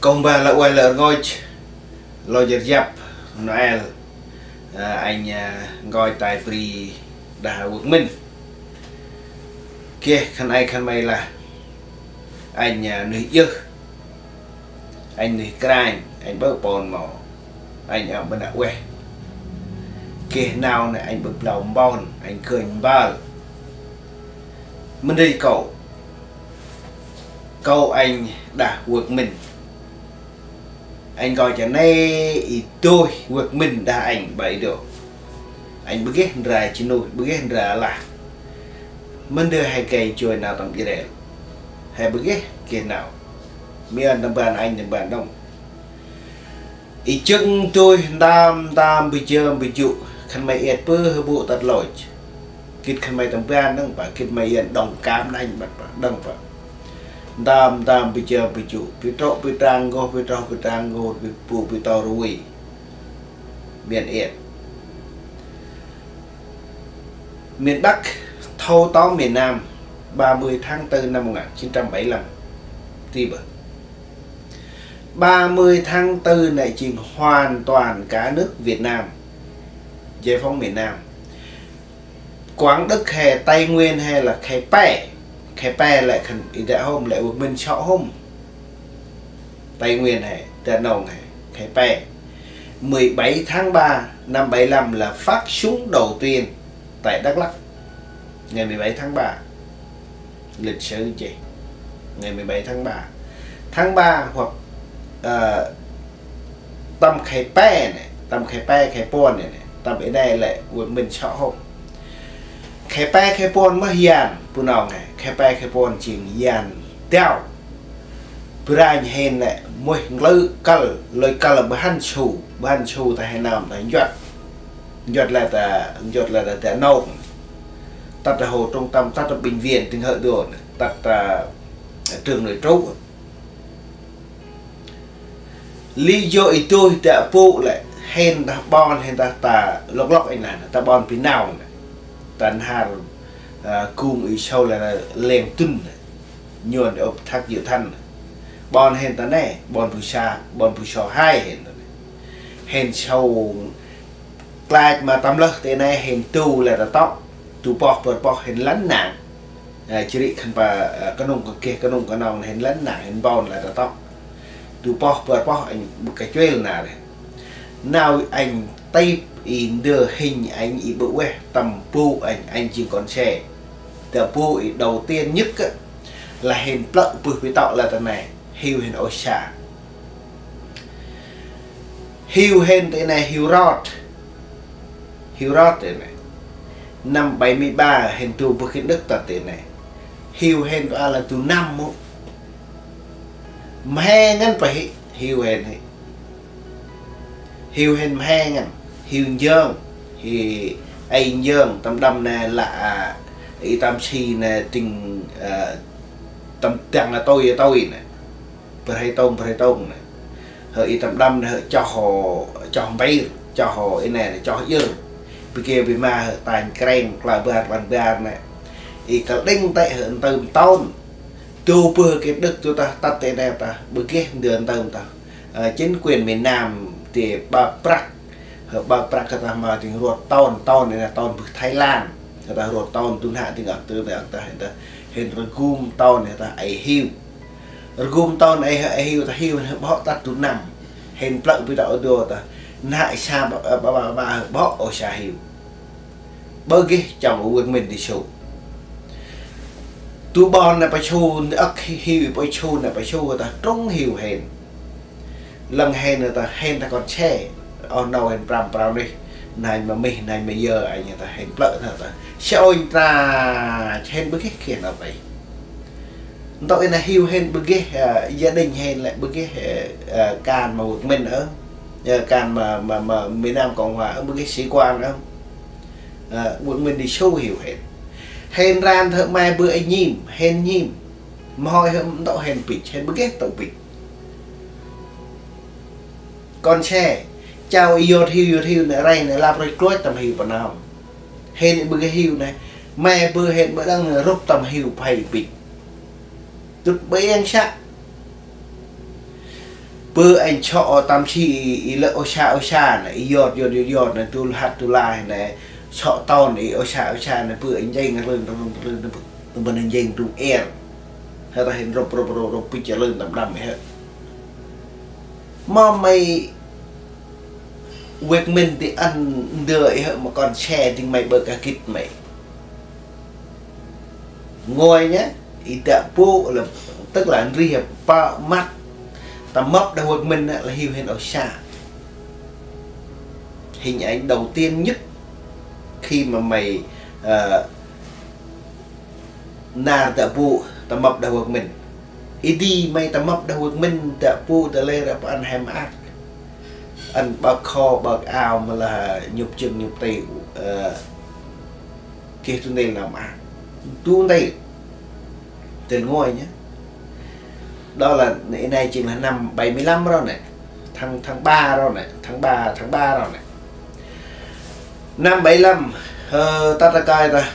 Công bà là quay lỡ ngôi lo giật dập Noel anh ngồi tại pri đà quốc minh kia khăn ai khăn mày là anh nữ dư anh nữ crai anh bớt bồn mỏ anh ở bên đã quê kia nào này anh bực lòng bon anh cười ba mình đi cậu anh đã quốc mình anh gọi cho nay ý tôi vượt mình đã ảnh bậy được anh bước ghét ra chỉ nuôi bước ghét ra là mình đưa hai cây chuối nào tầm gì đấy hai bước ghét kia nào mi ăn tầm bàn anh tầm bàn đông ý chân tôi tam bị chơi bị dụ khăn mày ẹt bơ hơi bộ tật lỗi kít khăn mày tầm bàn đông và kít mày ẹt đồng cam anh bật đông và tam bị chơi bị dụ bị trọ bị tango bị pu bị to ruồi miền ẹt miền Bắc thâu tóm miền Nam 30 tháng 4 năm 1975 thì bởi 30 tháng 4 này chỉ hoàn toàn cả nước Việt Nam giải phóng miền Nam. Quảng Đức hay Tây Nguyên hay là Khe Pe lại khẩn ý đại hôm lại một mình chọ hôm Tây Nguyên hay Đà Nông hay Khe Pe 17 tháng 3 năm 75 là phát súng đầu tiên tại Đắk Lắk ngày 17 tháng 3 lịch sử chị ngày 17 tháng 3 hoặc tâm Khe Pe này tâm Khe Pe Khe Pon này tâm ở đây lại quận mình chọ hôm Khe Pe Khe Pon mới hiền phụ nòng này Khe Pe Khe Pon chỉ hiền đeo Brian Hen này môi lư cờ là ban chủ tại Hà Nam tại giọt là tại nông tắt là hồ trung tâm tắt là bệnh viện tình hợi đồ tắt là trường nội trú lý do ý tôi đã phụ lại hen ta bon hen ta lóc anh này ta bon phía nào này tàn hà cùng ý sau là lèn tun nhuận ốp thác dự thân bon hen ta này bon phù sa hai hen sau lại mà tâm lực thế này hen tu là tóc tu bọt hen lấn nặng chỉ định khăn bà cái nông cái nông hen lấn nặng hen bon là tóc tu bọt anh một cái chuyện nào này nào anh tay in đưa hình anh ý bự tầm pu anh chỉ còn trẻ từ pu đầu tiên nhất là hình plug bự với tạo là tầm này hiu hình ôi xả hiu hình thế này hiu rót thế này năm 73 hình tu bực hình đức tật thế này hiu hình của là tu năm mẹ ngân phải hiu hình mẹ ngân hiu dương thì anh dương tâm đâm này là ý tâm chi này tình tâm tăng là tôi này phải tông này hơi tâm đâm này cho bay cho hồ này này cho dương vì kia vì mà tàn kren là bạc này ý cả đinh tại hơn tầm tôn tu bơ cái đức chúng ta tắt tên này ta bữa kia đường tầm ta chính quyền miền Nam thì bà Prak ta mà thì ruột tôn này là tôn Thái Lan người ta ruột tôn tuân hạ thì ngọc từ này ta hiện rồi gum tôn này ta ấy hiu gum tôn ấy hiu ta hiu họ ta tu nằm hiện plug với đạo đồ ta nại xa bà bỏ ở xa hiu bơ kia chồng của quân mình thì sụp tu bon là phải chu ấp hiu phải chu là phải chu ta trúng hiu hèn lần hèn người ta hèn ta còn che on đâu hèn pram đi này mà giờ anh người ta hèn plợ thật ta sẽ ôi ta hèn bữa cái kia nào vậy tội là hiu hèn bữa cái gia đình hèn lại bữa cái can mà một mình nữa can mà miền Nam Cộng Hòa ở bữa cái sĩ quan nữa một mình đi sâu hiểu hèn ran thợ mai bữa anh nhím mà hỏi hâm đậu hèn bịch hèn bữa cái tổng bịch con xe chào yêu thiêu này ray này làm rồi close tầm hiểu vào nào hèn bữa cái hiu này mai bữa hèn bữa đang rút tầm hiểu phải bịch tụt bấy anh sắc bữa anh cho tam chi lỡ ô xa này yột này tu hạt tu lai này cho tao này ô xa này bữa anh dây nó lên tao bên anh dây tụi em hay ta hiện rộp bị trả lên tầm đầm hết mà mày việc mình thì ăn đợi hết mà còn share thì mày bơ cả kít mày ngồi nhé ý tạ bộ là tức là anh riêng ba mắt tầm mấp đầu việc mình là hiểu hiện ở xa hình ảnh đầu tiên nhất khi mà mày nà tạ bộ tầm mấp đầu việc mình ý đi mày tầm mấp đầu việc mình tạ bộ tạ lê ra ăn hèm ác ăn bạc kho bạc ào mà là nhục chừng nhục tì kia tôi nên làm ác tu đây từ ngồi nhé đó là này chỉ là năm 75 rồi này tháng 3 rồi này tháng 3 rồi này năm 75 ta coi ta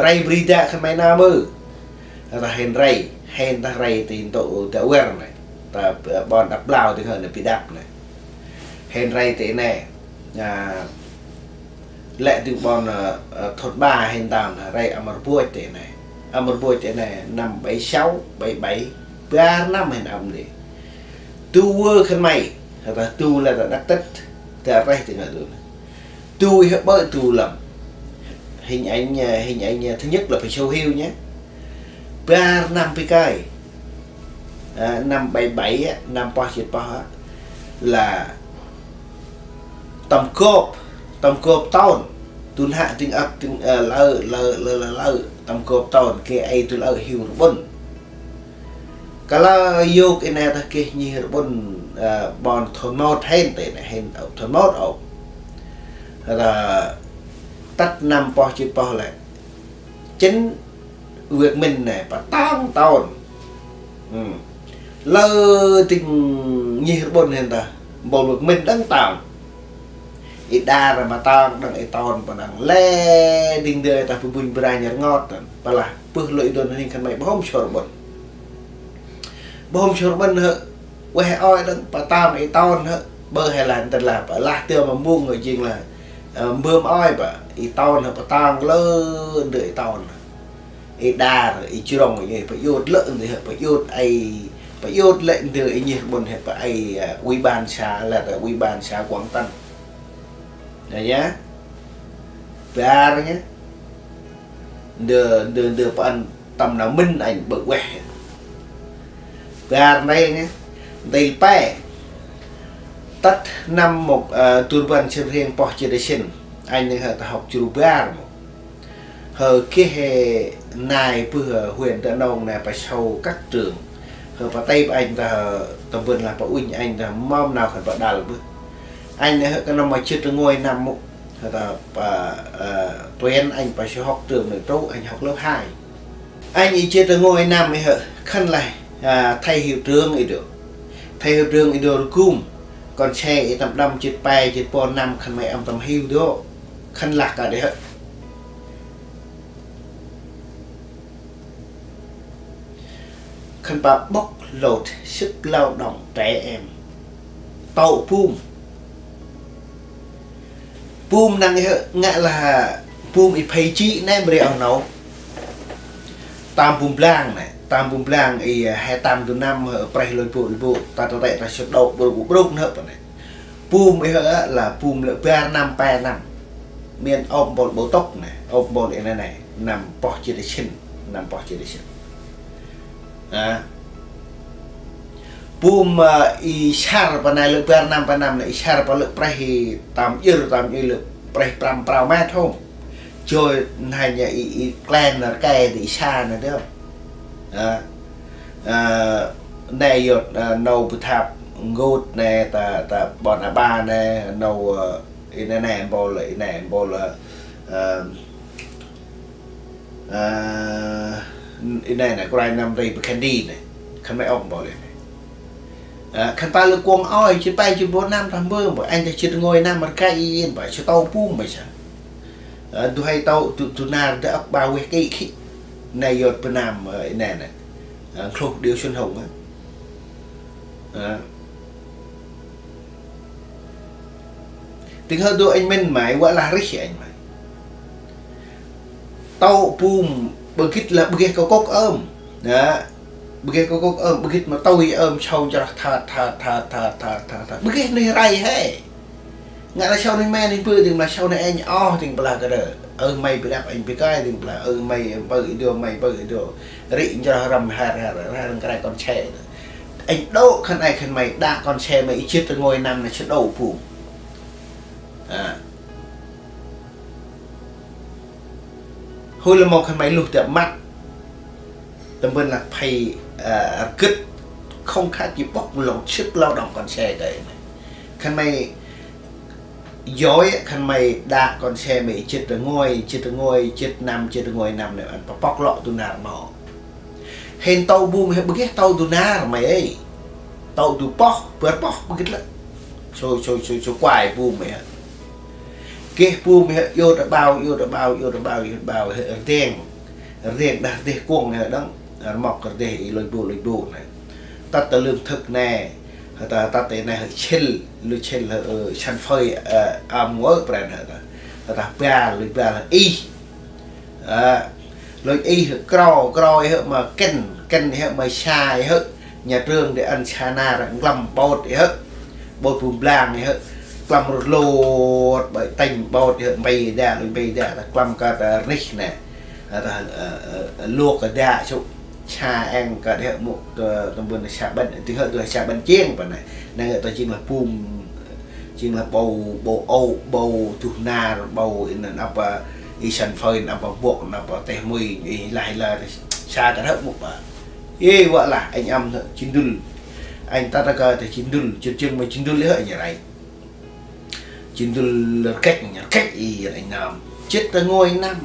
ray brida không mấy năm ư ta hèn ta ray thì tổ tiểu quen này ta bọn đập lao thì hơn là bị đập này hèn ray thế này lệ từ bọn thốt ba hèn tạm là ray amar buổi thế này năm 76 77 3 năm hèn âm đi tu vơ khăn mày là tu là đắc tất ta ray thì là được tu hết bởi tu lầm hình ảnh thứ nhất là phải show hill nhé 3 năm cái năm 77 năm qua chuyện qua là tầm cộp tòn tuần hạ tiếng ấp tiếng lơ tầm cộp tòn kia ai tôi lơ hiểu bún kalau vô cái này ta kia như bún bọn thôn mót hên tệ này hên thôn mót ốc là tắt năm po chữ po lại chính việc mình này và tăng tòn lơ tình như bún hên ta bộ việc mình đang tạo ít đa rồi mà tao đang ít tòn và đang le đinh đời ta phụ bùn brai nhạt ngọt và là bước lưỡi đồn hình khăn mày bom chор bẩn hả quay oi đang và tao ít tòn hả bơ hay là tên là ở lạc tiêu mà mua người chừng là bơm oi và ít tòn hả và tao lơ đợi tòn ít đa rồi ít chưa đồng người phải vô lợn thì phải vô ai phải vô lệnh từ ấy nhiệt buồn hay phải ai quy ban xã là quy ban xã Quảng Tân này nhá ba nhé đưa bạn tầm nào minh ảnh bự quẹt ba đây nhé đây pe tắt năm một turban trên riêng Portuguese anh đang học chữ ba hờ kia hè này vừa huyện đã nông này phải sâu các trường hờ và tay anh ta tầm vườn là bảo uyên anh là mom nào phải bảo đào bước anh ấy cái năm mà chưa được ngồi năm một và quen anh phải sẽ học trường này tốt anh học lớp 2 anh ấy chưa được ngồi năm ấy hả khăn này thầy hiệu trường ấy được cung còn xe tầm năm chết bay chết po năm khăn mày âm tầm hiu đó khăn lạc cả đấy hả khăn bà bóc lột sức lao động trẻ em tàu Pum năng ngạ là pum ít phải chi nè bữa nào nấu tam pum blang ý hai tam từ năm ở prai lôi bộ ta tao tại ta sụt đầu bro nữa này pum ấy là pum là 3 năm miền ôm bộ tóc này ôm bộ này nằm Portuguese pum i shar panai le 3 năm này shar pa le prai tam ir prai pram prao mát không chơi hay nhà i clan là cái thì xa này đấy không này yột nâu bự tháp ngốt nè ta bọn ba nè nâu này bò là này này cái năm đây candy này không mấy ông bỏ lên khăn ta lực quăng oi chỉ bay chỉ 4 năm thăm bơ mà anh ta chỉ ngồi năm mà cái yên phải cho tàu pum mày sao tôi hay tàu tụi nào đã bao cái khí này yột bên nam này khâu điều xuân hồng á tiếng hơn đôi anh mình mày gọi là rich anh mày tao bùm bực kít là bực có cốc ôm đó bực có cốc ôm bực mà tôi ôm sâu cho thà bực này ray hết ngã là sau này mẹ thì bữa thì sau này anh thì là cái đó mày bị đáp anh bị cái thì là mày bự được rịnh cho rầm ra cái này con trẻ anh đâu khăn này khăn mày đã con xe mày chết từ ngôi năm này chết đầu phủ hồi là một khăn mày lụt đẹp mắt tầm bên là phải cứt không khác gì bóc lột sức lao động con xe đấy khăn mày dối khăn mày đã con xe mày chết từ ngôi chết từ ngôi năm này anh bóc lọ tu nào mà hên tàu buông hay bứt tàu tu na mày ấy tàu tu bóc bứt bứt lắm cho quài buông mày cái buông mày vô đã bao riêng đặt để cuồng này đó mọc để lôi bù này ta tự lương thực nè ta tới này hơi chênh là chăn phơi múa brand ta ba là y lôi y cro mà kênh mà xài hết nhà trường để ăn chana rằng làm bột hết bột bùm blang hết làm lột bởi thành bột bây ra làm cả rich nè luộc cả đa chút cha ăn cả hệ một tầm bữa là xả bánh thì hơi từ xả bánh chiên và này này tôi chỉ là bùm chỉ là bầu tu na bầu in là apa isan phơi apa bộ apa teh mui lại là xa cả hết một bà gọi là anh âm chín đul anh ta coi thì chín đul chân mà chín đul lấy nhà này chín đul cách anh làm chết tới ngôi năm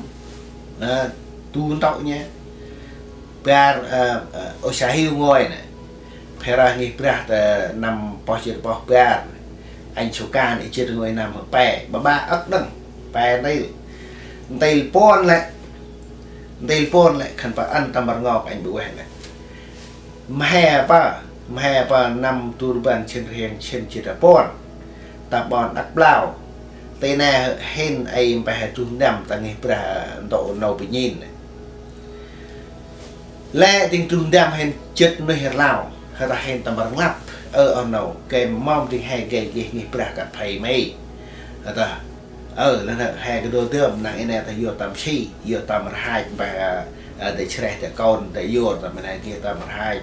tu tạo nhé ba ở xã hiu ngôi này phải ra nghỉ ra nằm bao nhiêu bao ba anh số ca này chưa được ngôi nằm ở bè ba ấp đằng bè đây pon lại khăn phải ăn tầm bạc ngọc anh bữa này hè pa nằm turban trên chỉ là pon ta bọn đặt bao tây nè hên ai phải tu nằm ta nghỉ ra độ nấu bị nhìn này lẽ tình trung đam hèn chết nơi hèn lào hay là hèn tầm bằng lắp ở nào cái mong thì hay cái gì nghiệp ra cả thầy mấy ta là hai cái đồ tượng này này ta vô tầm chi vô tầm hai và để chơi để con để vô tầm này kia tầm hai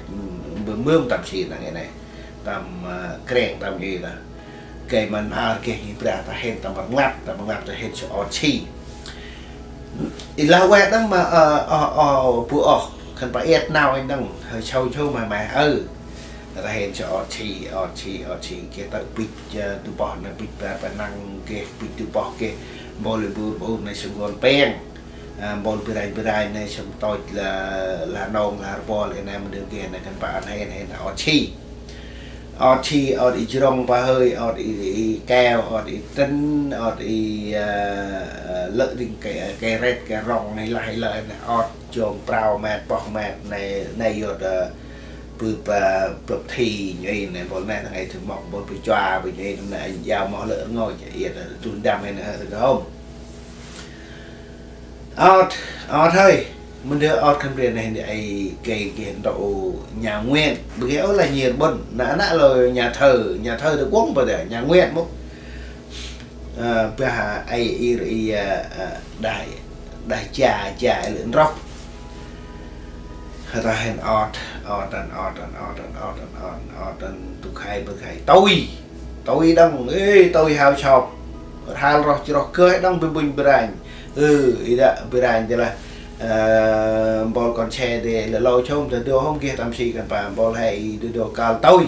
mương tầm chi là cái này tầm kẹn tầm gì là cái mình cái nghiệp ra ta hèn tầm bằng lắp ta hèn cho chi là quen đó mà bữa khăn phải ép nào anh đang hơi sâu mà ta hẹn cho chi kia tự bịt từ bỏ nó bịt và năng kia bịt từ bỏ kia bol này sung gòn pen bol bự này sung tôi là nong là bol này mình được kia này khăn phải hẹn chi đi trong và hơi đi keo đi tinh đi lợi định cái red cái rong này lại này chôm prao mệt bọc mệt này rồi bự thì như này bọn này thằng ấy thường mọc bọn bị choa bị như này giao mỏ lỡ ngồi vậy là tuần đam này nữa không thôi mình đưa không riêng này để cái độ nhà nguyên bữa là nhiều bận nã rồi nhà thờ được quốc vào để nhà nguyên một bây giờ ai đại trà lượn róc ta hẹn tụi khai tôi đông tôi hào chọc hào rồi cười đông bình bình ý đã bình thì là bol con xe để là lâu chung từ đồ hôm kia tâm si cần phải bol hay đồ cao tôi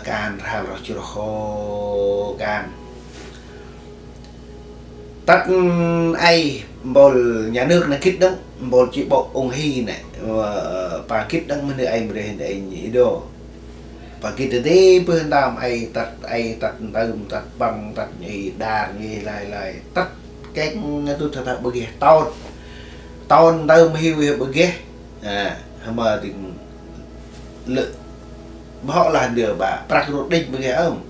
can hào rồi chưa khô can tắt ai bol nhà nước nó kích đó bol chỉ bộ ông Hy này và kích đó mới được anh để nhỉ đồ và kích từ đấy bên đam ai tắt bằng tắt nhỉ đàn nhỉ lại tắt cái tôi thật bự ghê ton đơm hiu bự ghê mà thì họ là điều bà prakrodin bự ghê không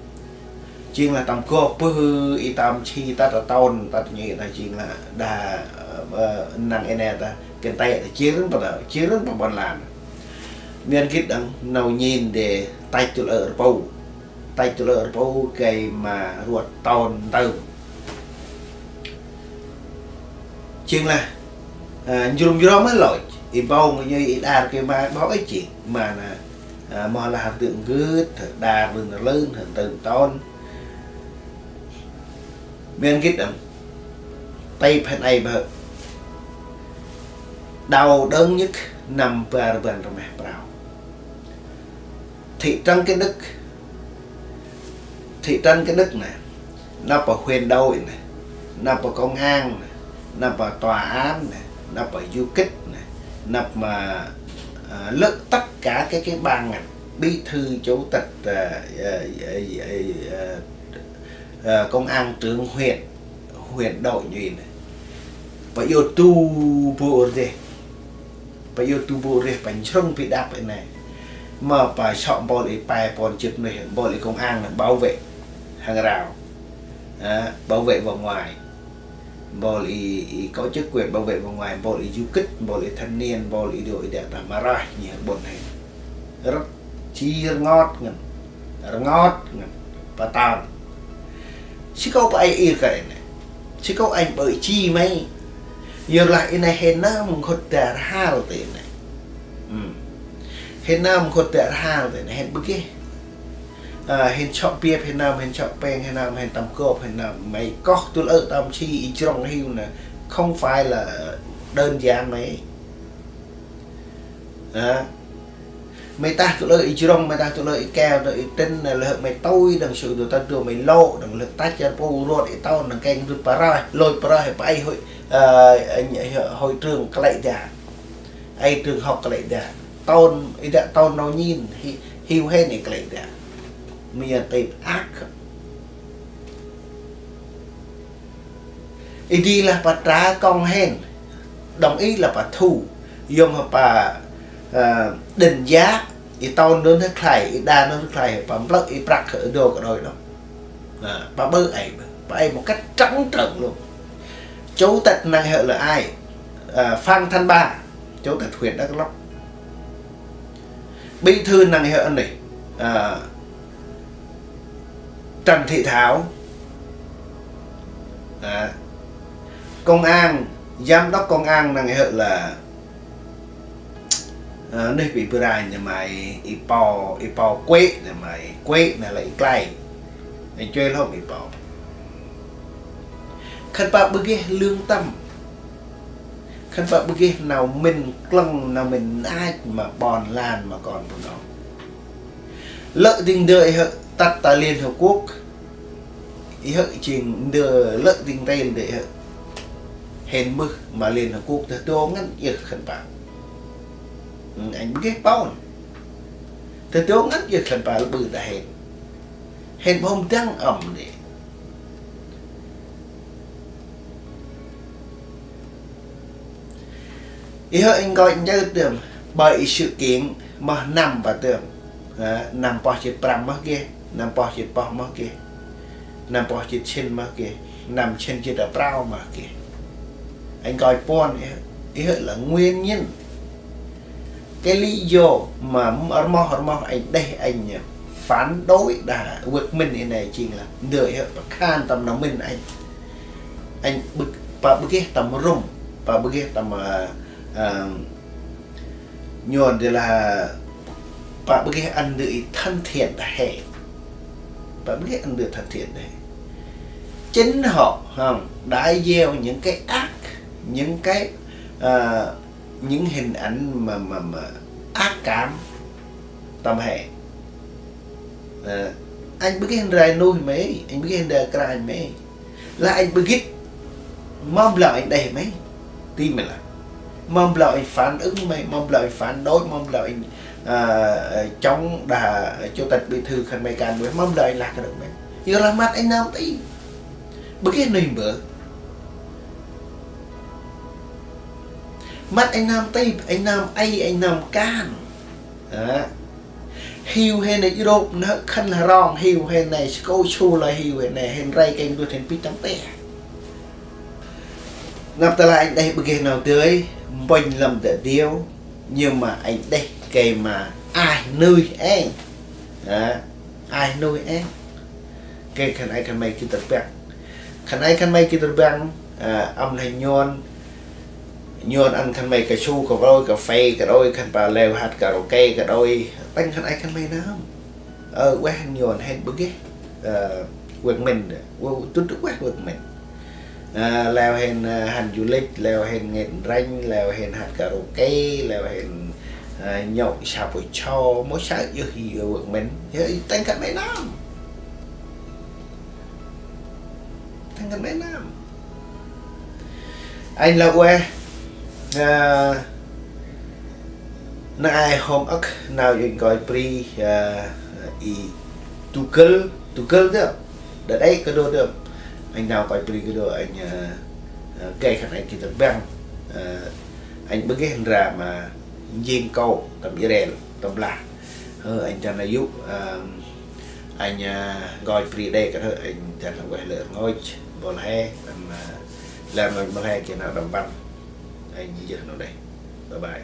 chiên là tầm cô bư y tam chi ta là tôn ta như là chiên là đà năng ene ta cái tay để chia rất vào bọn làm miền kít đằng nào nhìn để tay tụi ở bầu cây mà ruột tôn từ chiên là dùng đó mới lỗi y bao người như đà cái mà báo ấy chuyện mà là mà là hạt tượng gứt đà vườn là lớn từ tôn miền kít đằng tay phần này bờ đau đớn nhất nằm vào bên trong mẹ bảo thị trấn cái đức này nó vào huyền đôi này nó vào công an này nó vào tòa án này nó vào du kích này nó mà lỡ tất cả cái ban ngành bí thư chủ tịch công an trưởng huyện đội gì này và yêu tu bộ gì và yêu tu bộ gì bánh trông bị đạp vậy này mà phải chọn bộ lý bài bọn trực này bộ lý công an là bảo vệ hàng rào bảo vệ vào ngoài bộ lý có chức quyền bảo vệ vào ngoài bộ lý du kích bộ lý thanh niên bộ lý đội đẹp là mà ra nhiều bọn này rất chi ngót và tàn chứ có ai yêu cái này chứ có anh bởi chi mấy giờ lại này hèn nam khốt tệ ha rồi tiền này hèn nam khốt tệ ha rồi này hèn bực kia hèn chọn bia hèn nam hèn chọn pen hèn nam hèn tầm cộp hèn nam mày có tôi ở tầm chi trong hiu nè không phải là đơn giản mấy mày ta tụi lợi trong mày ta tụi lợi keo lợi trên là mày tôi đằng sự tụi ta đưa mày lộ đằng lực tách cho bù ruột để tao đằng canh rụt bà ra lôi bà ra bay hội trường cái lại đà ai trường học cái lại đà tao nó nhìn hiu hết này cái lại đà mình tìm ác ý đi là bà trả con hen đồng ý là bà thu dùng bà định giá thì tao nó thức khai đa nó thức khai bà lắc ý bạc ở đồ cái đôi đó bà bơ ấy một cách trắng trợn luôn chủ tịch này hệ là ai Phan Thanh Ba chủ tịch huyện Đắk Lắk bí thư này hệ này Trần Thị Thảo công an giám đốc công an này hệ là nơi bị bữa nay nhà mày ipo quế nhà mày quế này lại cay anh chơi không ipo khăn bạc bữa kia lương tâm khăn bạc bữa kia nào mình clăng nào mình ai mà bòn lan mà còn một đó lợi tình đợi hợ tắt ta Liên Hợp Quốc ý hợ trình đưa lợi tình tên để hợ hèn mực mà Liên Hợp Quốc tôi ngăn việc khăn bạc anh biết bao tôi ngắt việc khẩn bà bự đã hèn hôm trăng ẩm để ý hơi anh gọi nhớ tưởng bởi sự kiện mà nằm vào tưởng nằm bỏ chết pram mất kia nằm bỏ chết bỏ mất kia nằm bỏ chết trên mất kia nằm trên chết ở prao mà kia anh gọi pon ý hơi là nguyên nhân cái lý do mà mò anh đây anh phản đối đã vượt mình này chỉ là đợi và khan tầm nó mình anh bực và bực kia tầm rung và bực kia tầm nhòn thì là và bực kia ăn đợi thân thiện đã hệ và bực kia ăn được thân thiện đấy chính họ không đã gieo những cái ác những cái những hình ảnh mà ác cảm tầm hệ anh biết cái rài nuôi mấy anh biết cái đời cài mấy là anh biết mong là anh đầy mấy tim mình là mong là anh phản ứng mấy mong là anh phản đối mong là anh chống đà chủ tịch bí thư khăn mày can với mong là anh lạc được mấy giờ là mặt anh nam tí biết cái này bữa mắt anh nam tây anh nam can hiu hay này Europe nó khăn là rong hiu hay này câu chu là hiu hay này hay ray kênh tôi thành pít tắm tè ngập ta lại đây bực nào tới mình làm để điêu nhưng mà anh đây cái mà ai nuôi em ai nuôi em cái khăn ai khăn mày kia tập bẹn khăn mày kia tập bẹn âm này nhon ăn khăn mày cà chua cà phê cà đôi khăn bà leo hạt cà rô cây cà đôi bánh khăn ai khăn mày nào quét nhon hay bực ghê quẹt mình tốt quét quẹt mình leo hèn hành du lịch leo hèn nghẹn ranh leo hèn hạt cà rô cây leo hèn nhậu xào buổi cho mỗi sáng giờ thì quẹt mình tăng khăn mày nào tăng khăn mày nào anh là quê nó ai hôm ức nào anh gọi pri tu cơ được để đấy cái đồ được anh nào gọi pri cái đồ anh gây khả năng kỹ thuật băng anh bước cái hình ra mà diên câu tầm dây đèn tầm là anh cho nó giúp anh gọi pri đây cái thôi anh cho nó quay lửa ngồi bò he làm mình bò he kia nào đồng băng anh như giờ nó đây bye bye